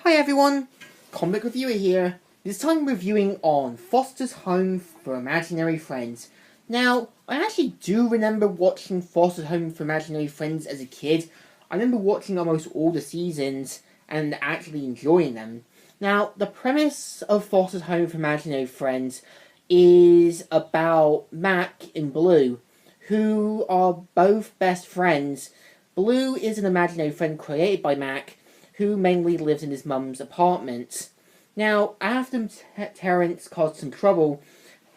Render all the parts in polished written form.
Hi everyone, Comic Reviewer here. This time reviewing on Foster's Home for Imaginary Friends. Now, I actually do remember watching Foster's Home for Imaginary Friends as a kid. I remember watching almost all the seasons and actually enjoying them. Now, the premise of Foster's Home for Imaginary Friends is about Mac and Blue, who are both best friends. Blue is an imaginary friend created by Mac, who mainly lives in his mum's apartment. Now, after Terence caused some trouble,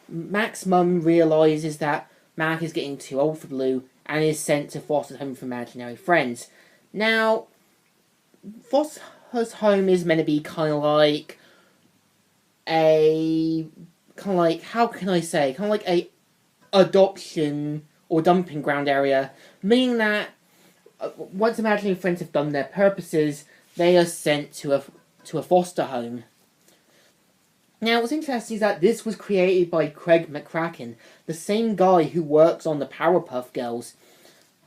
Mac's mum realises that Mac is getting too old for Blue and is sent to Foster's Home for Imaginary Friends. Now, Foster's Home is meant to be kind of like how can I say, kind of like a adoption or dumping ground area, meaning that once imaginary friends have done their purposes, they are sent to a foster home. Now, what's interesting is that this was created by Craig McCracken, the same guy who works on the Powerpuff Girls,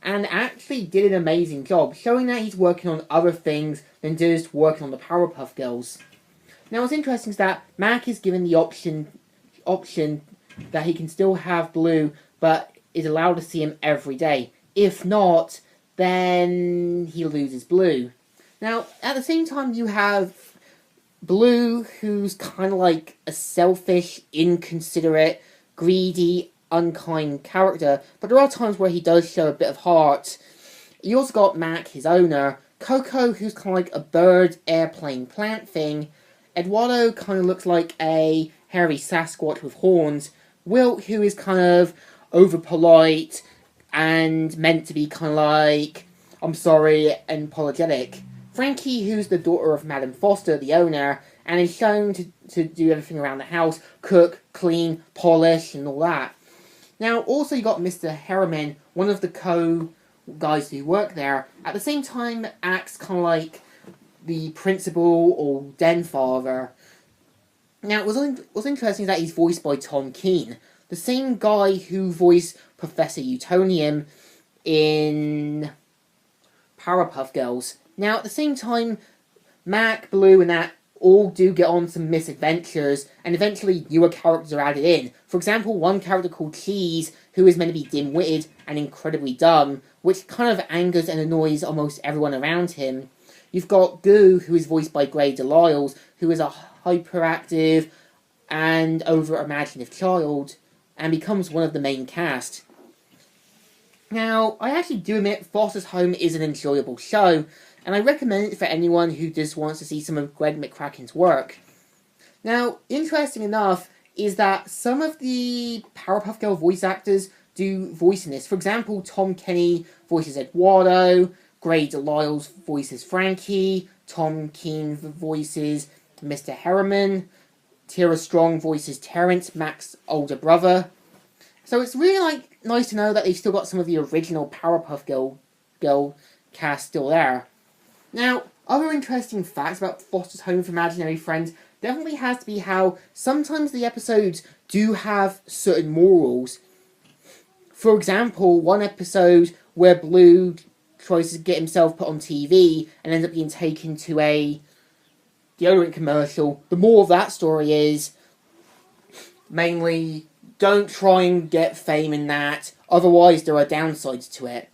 and actually did an amazing job, showing that he's working on other things than just working on the Powerpuff Girls. Now, what's interesting is that Mac is given the option that he can still have Blue, but is allowed to see him every day. If not, then he loses Blue. Now, at the same time, you have Blue, who's kind of like a selfish, inconsiderate, greedy, unkind character, but there are times where he does show a bit of heart. You also got Mac, his owner, Coco, who's kind of like a bird, airplane, plant thing, Eduardo kind of looks like a hairy Sasquatch with horns, Wilt, who is kind of over-polite and meant to be kind of like, I'm sorry, and apologetic. Frankie, who's the daughter of Madame Foster, the owner, and is shown to do everything around the house, cook, clean, polish, and all that. Now, also you got Mr. Harriman, one of the co-guys who work there, at the same time acts kind of like the principal or den father. Now, what's interesting is that he's voiced by Tom Keene, the same guy who voiced Professor Utonium in Powerpuff Girls. Now, at the same time, Mac, Blue, and that all do get on some misadventures, and eventually newer characters are added in. For example, one character called Cheese, who is meant to be dim-witted and incredibly dumb, which kind of angers and annoys almost everyone around him. You've got Goo, who is voiced by Gray Delisle, who is a hyperactive and over-imaginative child, and becomes one of the main cast. Now, I actually do admit Foster's Home is an enjoyable show, and I recommend it for anyone who just wants to see some of Greg McCracken's work. Now, interesting enough is that some of the Powerpuff Girl voice actors do voice in this. For example, Tom Kenny voices Eduardo, Gray Delisle voices Frankie, Tom Keene voices Mr. Harriman, Tara Strong voices Terence, Mac's older brother. So it's really nice to know that they've still got some of the original Powerpuff Girl cast still there. Now, other interesting facts about Foster's Home for Imaginary Friends definitely has to be how sometimes the episodes do have certain morals. For example, one episode where Blue tries to get himself put on TV and ends up being taken to a deodorant commercial. The moral of that story is mainly don't try and get fame in that, otherwise there are downsides to it.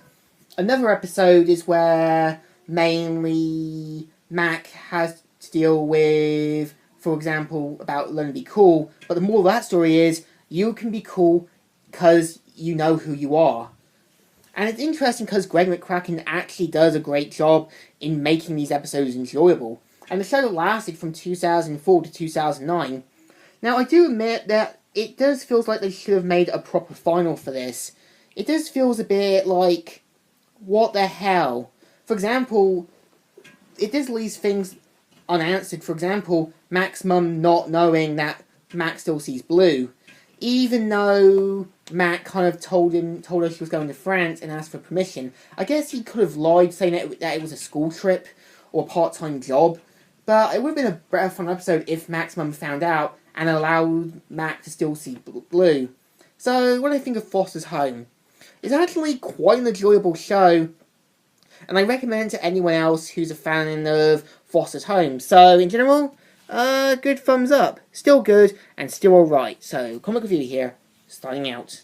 Another episode is where mainly Mac has to deal with, for example, about learning to be cool, but the moral of that story is you can be cool because you know who you are. And it's interesting because Greg McCracken actually does a great job in making these episodes enjoyable. And the show lasted from 2004 to 2009. Now, I do admit that it does feel like they should have made a proper final for this. It does feel a bit like, what the hell? For example, it does leave things unanswered. For example, Mac's mum not knowing that Mac still sees Blue. Even though Mac kind of told her she was going to France and asked for permission. I guess he could have lied, saying that it was a school trip or a part-time job. But it would have been a better fun episode if Mac's mum found out and allowed Mac to still see Blue. So, what do I think of Foster's Home? It's actually quite an enjoyable show. and I recommend to anyone else who's a fan of Foster's Home. So, in general, good thumbs up. Still good, and still alright. So, Comic Review here, starting out.